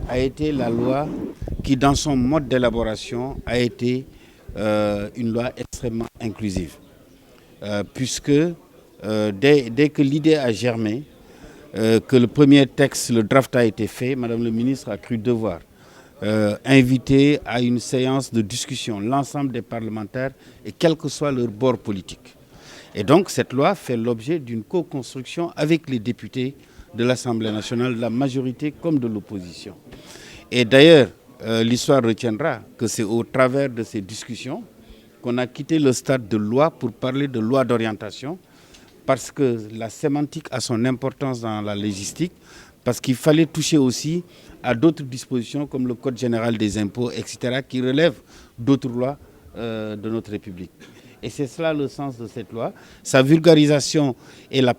A été la loi qui, dans son mode d'élaboration, a été une loi extrêmement inclusive. Puisque dès que l'idée a germé, que le premier texte, le draft a été fait, Madame le ministre a cru devoir inviter à une séance de discussion l'ensemble des parlementaires et quel que soit leur bord politique. Et donc cette loi fait l'objet d'une co-construction avec les députés de l'Assemblée nationale, de la majorité comme de l'opposition. Et d'ailleurs, l'histoire retiendra que c'est au travers de ces discussions qu'on a quitté le stade de loi pour parler de loi d'orientation, parce que la sémantique a son importance dans la légistique, parce qu'il fallait toucher aussi à d'autres dispositions comme le Code général des impôts, etc., qui relèvent d'autres lois de notre République. Et c'est cela le sens de cette loi. Sa vulgarisation et la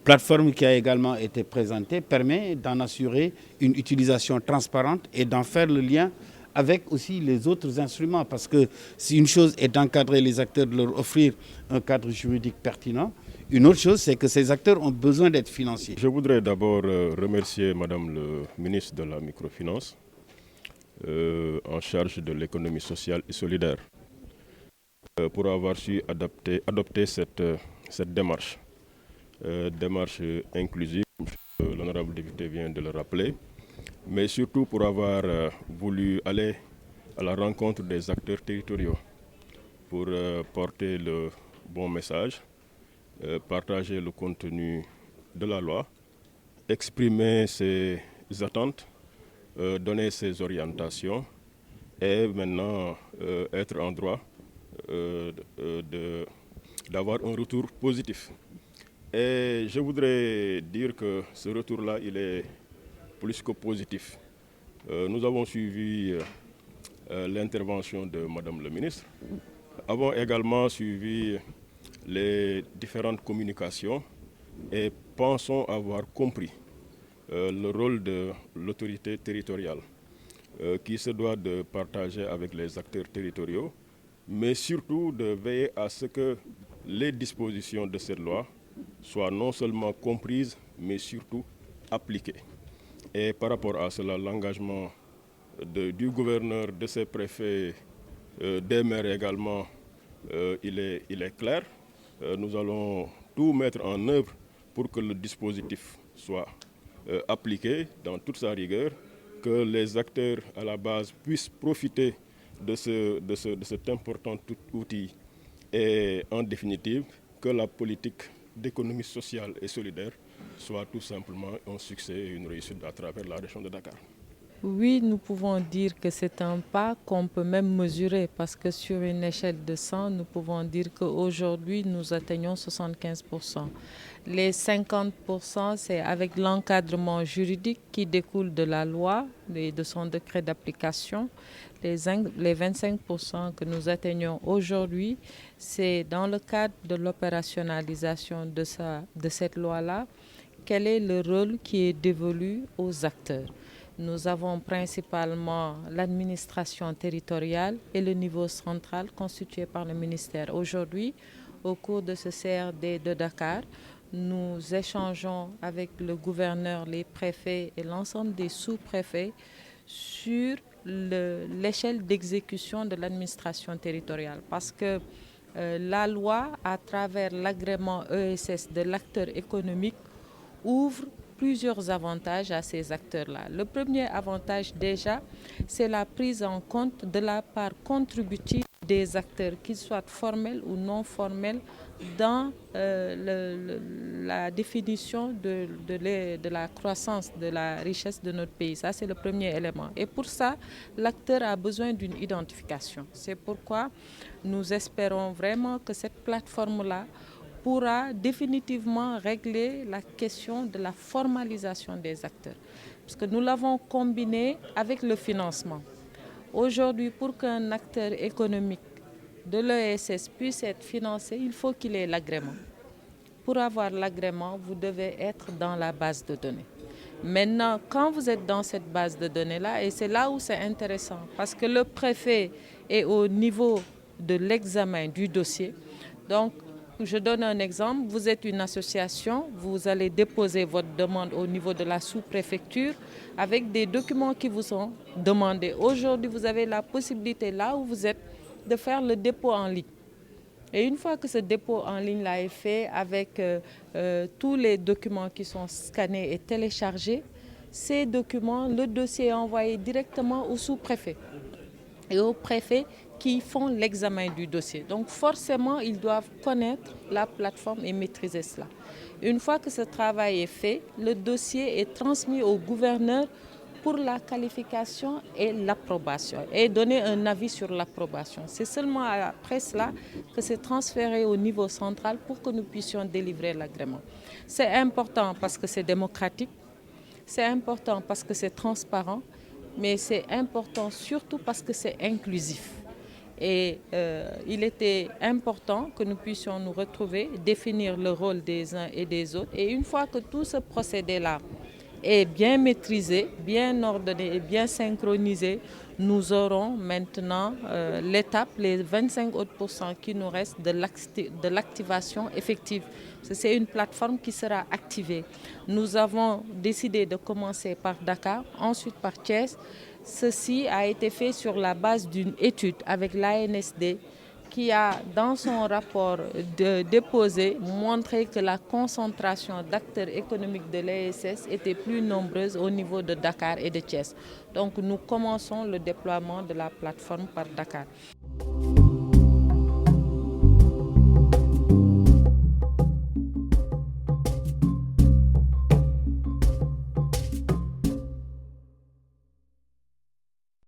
plateforme qui a également été présentée permet d'en assurer une utilisation transparente et d'en faire le lien avec aussi les autres instruments. Parce que si une chose est d'encadrer les acteurs, de leur offrir un cadre juridique pertinent, une autre chose, c'est que ces acteurs ont besoin d'être financiers. Je voudrais d'abord remercier Madame le ministre de la Microfinance en charge de l'économie sociale et solidaire pour avoir su adopter cette démarche. Démarche inclusive, l'honorable député vient de le rappeler, mais surtout pour avoir voulu aller à la rencontre des acteurs territoriaux pour porter le bon message, partager le contenu de la loi, exprimer ses attentes, donner ses orientations et maintenant être en droit d'avoir un retour positif. Et je voudrais dire que ce retour-là, il est plus que positif. Nous avons suivi l'intervention de Madame le ministre, avons également suivi les différentes communications et pensons avoir compris le rôle de l'autorité territoriale qui se doit de partager avec les acteurs territoriaux, mais surtout de veiller à ce que les dispositions de cette loi soient non seulement comprises, mais surtout appliquées. Et par rapport à cela, l'engagement du gouverneur, de ses préfets, des maires également, il est clair. Nous allons tout mettre en œuvre pour que le dispositif soit appliqué dans toute sa rigueur, que les acteurs à la base puissent profiter de cet important outil et en définitive que la politique d'économie sociale et solidaire soit tout simplement un succès et une réussite à travers la région de Dakar. Oui, nous pouvons dire que c'est un pas qu'on peut même mesurer parce que sur une échelle de 100, nous pouvons dire qu'aujourd'hui, nous atteignons 75%. Les 50%, c'est avec l'encadrement juridique qui découle de la loi et de son décret d'application. Les 25% que nous atteignons aujourd'hui, c'est dans le cadre de l'opérationnalisation de cette loi-là. Quel est le rôle qui est dévolu aux acteurs? Nous avons principalement l'administration territoriale et le niveau central constitué par le ministère. Aujourd'hui, au cours de ce CRD de Dakar, nous échangeons avec le gouverneur, les préfets et l'ensemble des sous-préfets sur l'échelle d'exécution de l'administration territoriale. Parce que la loi, à travers l'agrément ESS de l'acteur économique, ouvre plusieurs avantages à ces acteurs-là. Le premier avantage déjà, c'est la prise en compte de la part contributive des acteurs, qu'ils soient formels ou non formels, dans la définition de la croissance, de la richesse de notre pays. Ça, c'est le premier élément. Et pour ça, l'acteur a besoin d'une identification. C'est pourquoi nous espérons vraiment que cette plateforme-là pourra définitivement régler la question de la formalisation des acteurs. Parce que nous l'avons combiné avec le financement. Aujourd'hui, pour qu'un acteur économique de l'ESS puisse être financé, il faut qu'il ait l'agrément. Pour avoir l'agrément, vous devez être dans la base de données. Maintenant, quand vous êtes dans cette base de données-là, et c'est là où c'est intéressant, parce que le préfet est au niveau de l'examen du dossier. Donc, je donne un exemple, vous êtes une association, vous allez déposer votre demande au niveau de la sous-préfecture avec des documents qui vous sont demandés. Aujourd'hui, vous avez la possibilité, là où vous êtes, de faire le dépôt en ligne. Et une fois que ce dépôt en ligne là est fait avec tous les documents qui sont scannés et téléchargés, ces documents, le dossier est envoyé directement au sous-préfet et au préfet qui font l'examen du dossier. Donc forcément, ils doivent connaître la plateforme et maîtriser cela. Une fois que ce travail est fait, le dossier est transmis au gouverneur pour la qualification et l'approbation et donner un avis sur l'approbation. C'est seulement après cela que c'est transféré au niveau central pour que nous puissions délivrer l'agrément. C'est important parce que c'est démocratique, c'est important parce que c'est transparent, mais c'est important surtout parce que c'est inclusif. Et il était important que nous puissions nous retrouver, définir le rôle des uns et des autres. Et une fois que tout ce procédé-là est bien maîtrisé, bien ordonné et bien synchronisé, nous aurons maintenant l'étape, les 25 autres % qui nous restent de l'activation effective. C'est une plateforme qui sera activée. Nous avons décidé de commencer par Dakar, ensuite par Thiès. Ceci a été fait sur la base d'une étude avec l'ANSD qui a, dans son rapport déposé, montré que la concentration d'acteurs économiques de l'ESS était plus nombreuse au niveau de Dakar et de Thiès. Donc nous commençons le déploiement de la plateforme par Dakar.